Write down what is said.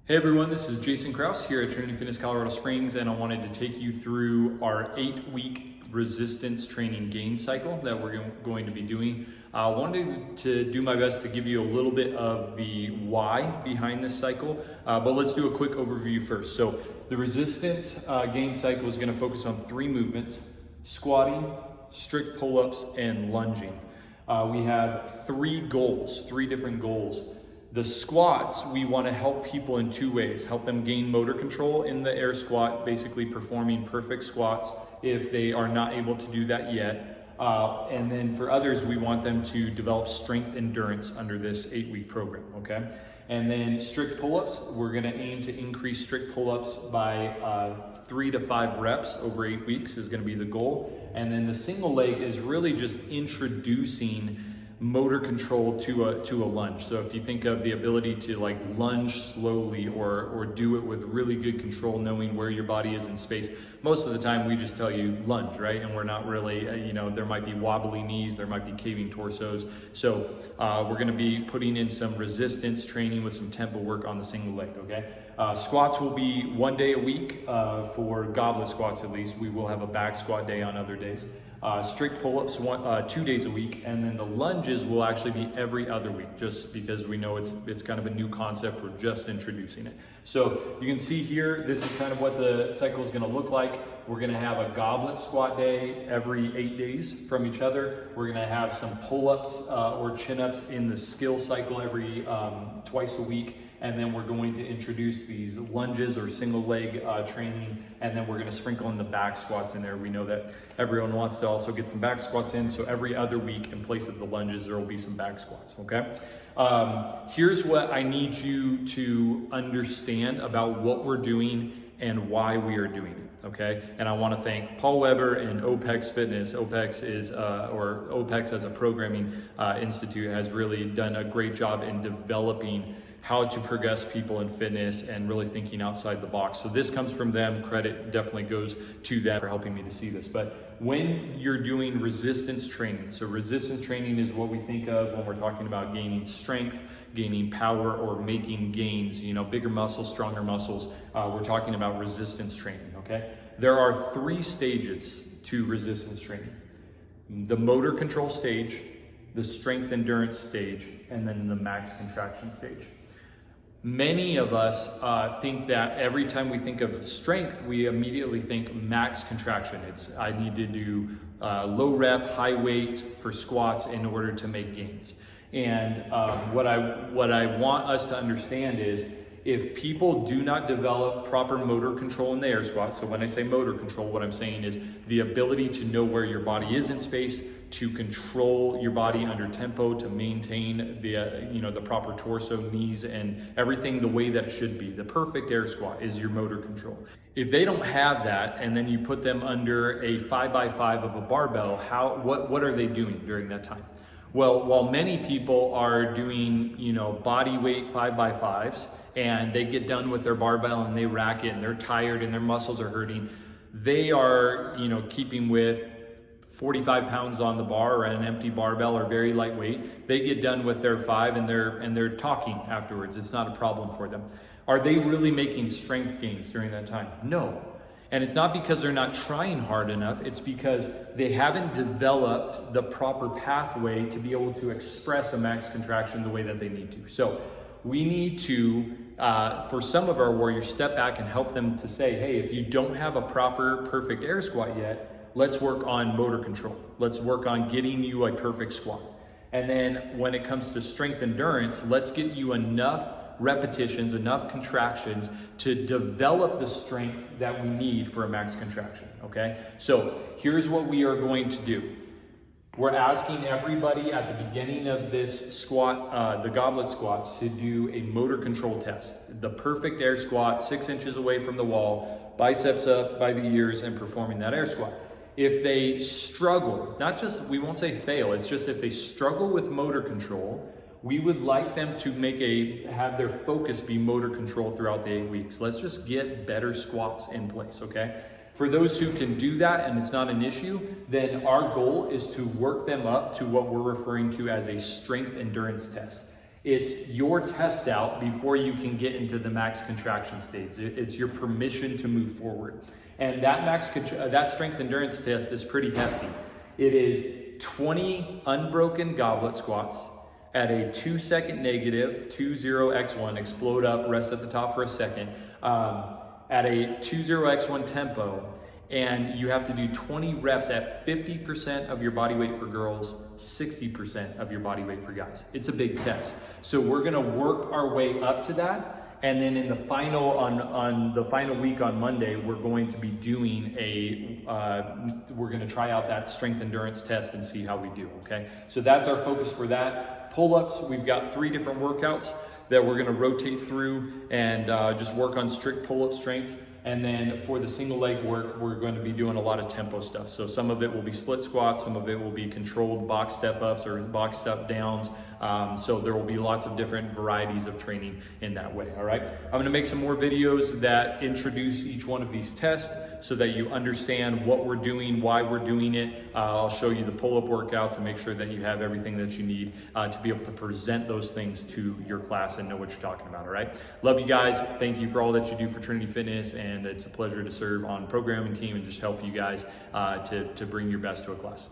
Hey everyone, this is Jason Kraus here at Trinity Fitness Colorado Springs, and I wanted to take you through our 8-week resistance training gain cycle that we're going to be doing. I wanted to do my best to give you a little bit of the why behind this cycle, but let's do a quick overview first. So the resistance gain cycle is going to focus on 3 movements: squatting, strict pull-ups, and lunging. We have 3 different goals. The squats, we want to help people in 2 ways. Help them gain motor control in the air squat, basically performing perfect squats if they are not able to do that yet. And then for others, we want them to develop strength endurance under this 8-week program, okay? And then strict pull-ups, we're gonna aim to increase strict pull-ups by 3 to 5 reps over 8 weeks is gonna be the goal. And then the single leg is really just introducing motor control to a lunge. So if you think of the ability to like lunge slowly or do it with really good control, knowing where your body is in space, most of the time we just tell you lunge, right? And we're not really, there might be wobbly knees, there might be caving torsos. So we're gonna be putting in some resistance training with some tempo work on the single leg, okay? Squats will be 1 day a week for goblet squats at least. We will have a back squat day on other days. Strict pull-ups 2 days a week, and then the lunges will actually be every other week, just because we know it's kind of a new concept. We're just introducing it. So you can see here, this is kind of what the cycle is going to look like. We're going to have a goblet squat day every 8 days from each other. We're going to have some pull-ups or chin-ups in the skill cycle every twice a week. And then we're going to introduce these lunges or single leg training, and then we're going to sprinkle in the back squats in there. We know that everyone wants to also get some back squats in, so every other week in place of the lunges, there will be some back squats, okay? Here's what I need you to understand about what we're doing and why we are doing it, okay? And I want to thank Paul Weber and OPEX Fitness. OPEX as a programming institute has really done a great job in developing how to progress people in fitness and really thinking outside the box. So this comes from them. Credit definitely goes to them for helping me to see this. But when you're doing resistance training, so resistance training is what we think of when we're talking about gaining strength, gaining power, or making gains, bigger muscles, stronger muscles. We're talking about resistance training, okay? There are 3 stages to resistance training: the motor control stage, the strength endurance stage, and then the max contraction stage. Many of us think that every time we think of strength, we immediately think max contraction. I need to do low rep, high weight for squats in order to make gains. And what I want us to understand is, if people do not develop proper motor control in the air squat, so when I say motor control, what I'm saying is the ability to know where your body is in space, to control your body under tempo, to maintain the proper torso, knees, and everything the way that it should be. The perfect air squat is your motor control. If they don't have that, and then you put them under a 5x5 of a barbell, what are they doing during that time? Well, while many people are doing, body weight 5x5s, and they get done with their barbell and they rack it and they're tired and their muscles are hurting, they are, keeping with 45 pounds on the bar or an empty barbell or very lightweight. They get done with their 5 and they're talking afterwards. It's not a problem for them. Are they really making strength gains during that time? No. And it's not because they're not trying hard enough. It's because they haven't developed the proper pathway to be able to express a max contraction the way that they need to. So we need to, for some of our warriors, step back and help them to say, hey, if you don't have a proper perfect air squat yet, let's work on motor control. Let's work on getting you a perfect squat. And then when it comes to strength endurance, let's get you enough repetitions, enough contractions to develop the strength that we need for a max contraction, okay? So here's what we are going to do. We're asking everybody at the beginning of this squat, the goblet squats, to do a motor control test. The perfect air squat, 6 inches away from the wall, biceps up by the ears, and performing that air squat. If they struggle, we won't say fail, it's just if they struggle with motor control, we would like them to have their focus be motor control throughout the 8 weeks. Let's just get better squats in place, okay? For those who can do that and it's not an issue, then our goal is to work them up to what we're referring to as a strength endurance test. It's your test out before you can get into the max contraction stage. It's your permission to move forward. And that strength endurance test is pretty hefty. It is 20 unbroken goblet squats at a 2-second negative, 20x1, explode up, rest at the top for a second, at a 20x1 tempo. And you have to do 20 reps at 50% of your body weight for girls, 60% of your body weight for guys. It's a big test. So we're gonna work our way up to that. And then in the final, on the final week on Monday, we're going to be doing we're gonna try out that strength endurance test and see how we do, okay? So that's our focus for that. Pull-ups, we've got 3 different workouts that we're gonna rotate through and just work on strict pull-up strength. And then for the single leg work, we're going to be doing a lot of tempo stuff. So some of it will be split squats, some of it will be controlled box step ups or box step downs. So there will be lots of different varieties of training in that way, all right? I'm gonna make some more videos that introduce each one of these tests so that you understand what we're doing, why we're doing it. I'll show you the pull-up workouts and make sure that you have everything that you need to be able to present those things to your class and know what you're talking about, all right? Love you guys. Thank you for all that you do for Trinity Fitness, and it's a pleasure to serve on programming team and just help you guys to bring your best to a class.